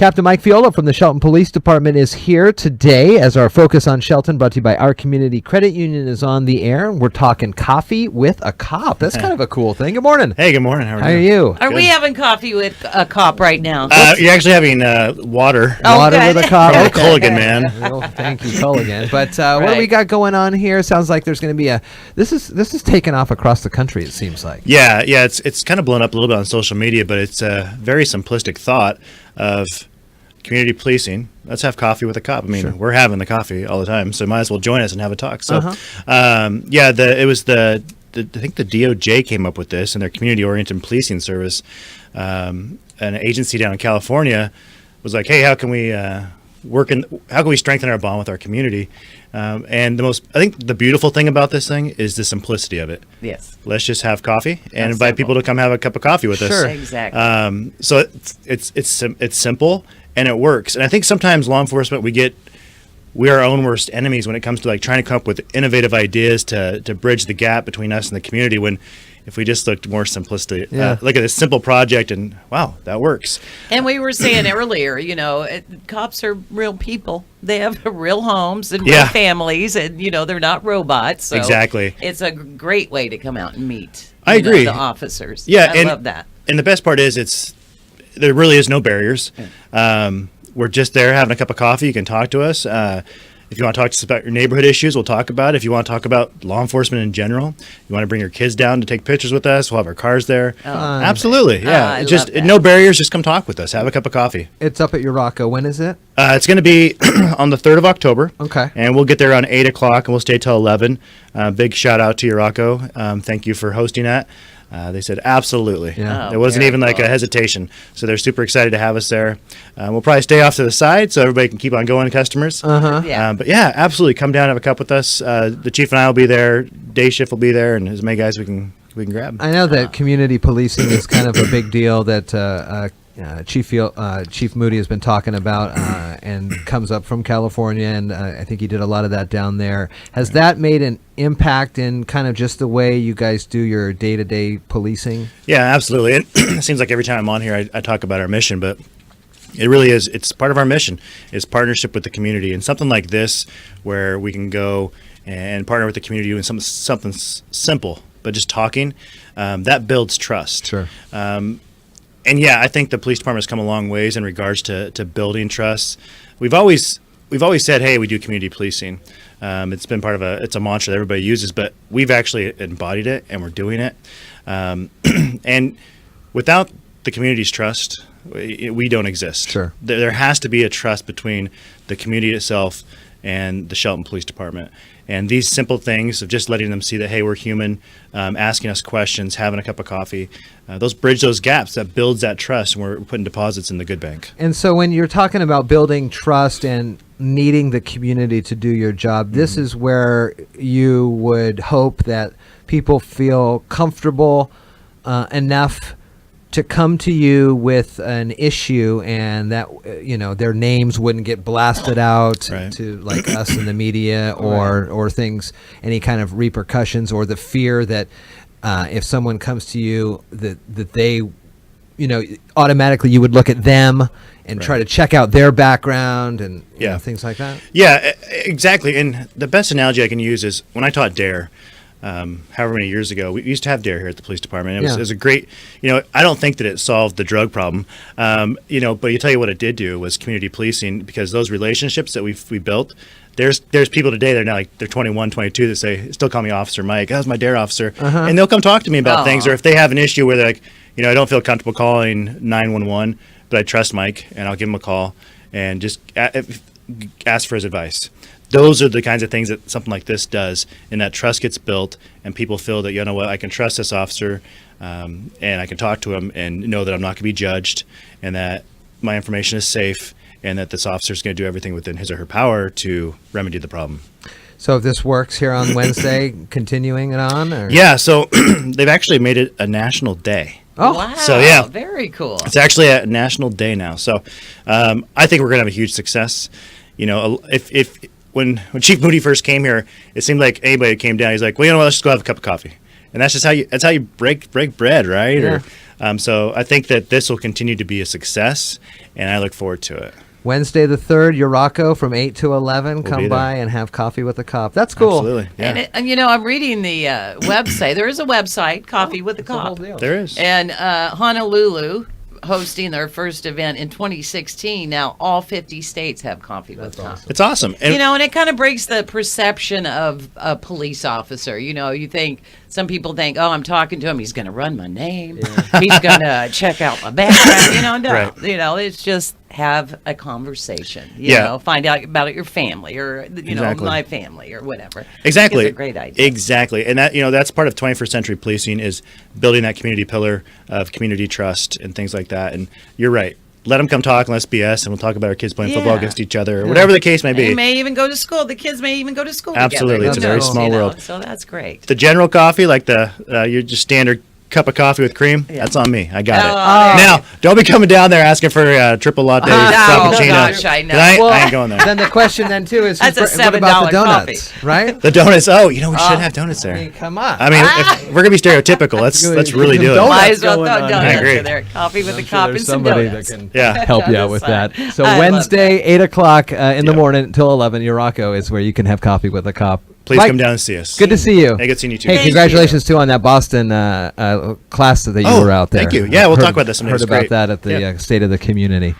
Captain Mike Fiola from the Shelton Police Department is here today as our Focus on Shelton, brought to you by Our Community Credit Union, is on the air. We're talking coffee with a cop. That's kind of a cool thing. Good morning. Hey, good morning. How are you? Are we having coffee with a cop right now? You're actually having water. Water with a cop. From Culligan, man. Well, thank you, Culligan. But what do we got going on here? Sounds like there's going to be this is taking off across the country, it seems like. Yeah. It's kind of blown up a little bit on social media, but it's a very simplistic thought of community policing. Let's have coffee with a cop. I mean, we're having the coffee all the time, so might as well join us and have a talk. So, I think the DOJ came up with this and their community-oriented policing service. An agency down in California was like, hey, how can we strengthen our bond with our community? And I think the beautiful thing about this thing is the simplicity of it. Yes. Let's just have coffee and invite people to come have a cup of coffee with us. Sure. Exactly. So it's simple and it works. And I think sometimes law enforcement, we're our own worst enemies when it comes to like trying to come up with innovative ideas to bridge the gap between us and the community, when if we just looked more simplistic, look at this simple project and wow, that works. And we were saying earlier, cops are real people. They have real homes and real families, and they're not robots. So exactly. It's a great way to come out and meet. I agree. The officers. Yeah, I love that. And the best part is there really is no barriers. We're just there having a cup of coffee. You can talk to us. If you want to talk to us about your neighborhood issues, we'll talk about it. If you want to talk about law enforcement in general, you want to bring your kids down to take pictures with us, we'll have our cars there. Absolutely, yeah. No barriers. Just come talk with us. Have a cup of coffee. It's up at Urocco. When is it? It's going to be on the 3rd of October. Okay. And we'll get there around 8 o'clock, and we'll stay till 11. Big shout out to Urocco. Thank you for hosting that. They said absolutely. Yeah. There wasn't even like a hesitation. So they're super excited to have us there. We'll probably stay off to the side so everybody can keep on going, customers. But yeah, absolutely. Come down and have a cup with us. The chief and I will be there. Day shift will be there, and as many guys we can grab. I know that community policing is kind of a big deal that Chief Moody has been talking about and comes up from California, and I think he did a lot of that down there. Has that made an impact in kind of just the way you guys do your day-to-day policing? Yeah, absolutely. It seems like every time I'm on here I talk about our mission, but it really is. It's part of our mission is partnership with the community, and something like this where we can go and partner with the community doing something simple, but just talking, that builds trust. Sure. And yeah, I think the police department has come a long ways in regards to building trust. We've always said, hey, we do community policing. It's been it's a mantra that everybody uses, but we've actually embodied it and we're doing it. And without the community's trust, we don't exist. Sure. There has to be a trust between the community itself and the Shelton Police Department. And these simple things of just letting them see that, hey, we're human, asking us questions, having a cup of coffee, those bridge those gaps, that builds that trust, and we're putting deposits in the good bank. And so when you're talking about building trust and needing the community to do your job, this is where you would hope that people feel comfortable enough to come to you with an issue, and that their names wouldn't get blasted out to like us in the media or things, any kind of repercussions, or the fear that if someone comes to you that they automatically you would look at them and try to check out their background and things like that. Yeah, exactly. And the best analogy I can use is when I taught DARE. However many years ago, we used to have DARE here at the police department. It was a great, I don't think that it solved the drug problem, but you tell you what it did do was community policing, because those relationships that we built, there's people today that are now like they're 21, 22 that say, still call me Officer Mike. That was my DARE officer. And they'll come talk to me about things, or if they have an issue where they're like, I don't feel comfortable calling 911, but I trust Mike and I'll give him a call and just ask for his advice. Those are the kinds of things that something like this does, and that trust gets built, and people feel that, I can trust this officer, and I can talk to him and know that I'm not going to be judged, and that my information is safe, and that this officer is going to do everything within his or her power to remedy the problem. So if this works here on Wednesday, continuing it on? Or? Yeah, so they've actually made it a national day. Oh, wow. So, yeah. Very cool. It's actually a national day now. So I think we're going to have a huge success. When Chief Moody first came here, it seemed like anybody that came down, he's like, well, let's just go have a cup of coffee. And that's just how you break bread, right? Yeah. So I think that this will continue to be a success, and I look forward to it. Wednesday the 3rd, Urocco from 8 to 11. Come be by there. and have coffee with a cop. That's cool. Absolutely. Yeah. And I'm reading the website. There is a website, Coffee with the That's the whole Cop. deal. There is. And Honolulu hosting their first event in 2016. Now all 50 states have Coffee with the Cop. awesome. It's awesome. And And it kind of breaks the perception of a police officer. You think some people think, oh, I'm talking to him, he's going to run my name, he's going to check out my background. No, Right. it's just have a conversation. Yeah. Find out about your family or Exactly. my family or whatever. Exactly. It's a great idea. Exactly. And that's part of 21st century policing is building that community pillar of community trust and things like that. And you're right. Let them come talk and let's BS, and we'll talk about our kids playing football Yeah. against each other or whatever the case may be. They may even go to school. The kids may even go to school Absolutely. together. It's a very Who knows, small world. So that's great. The general coffee, like your just standard cup of coffee with cream, that's on me. I got it. Oh, Now, don't be coming down there asking for a triple latte frappuccino. gosh, I know. I ain't going there. Then the question then too is, That's a what about the $7 donuts, right? The donuts. Oh, we should have donuts I there. mean, come on. I mean, if we're gonna be stereotypical, let's really do it. Donuts Might as well going throw on. donuts I agree. in there. Coffee with I'm the sure Cop there's and some somebody donuts. that can Yeah. help you On out the with side. that. So I love Wednesday, 8 o'clock in the morning until 11, Urocco is where you can have coffee with a cop. Please Mike, come down and see us. Good to see you. Hey, good seeing you too. Hey, Thank congratulations too on that Boston class that you Oh, were out there. thank you. Yeah, we'll Heard- talk about this someday. Heard It's about great. that at the Yeah. State of the Community.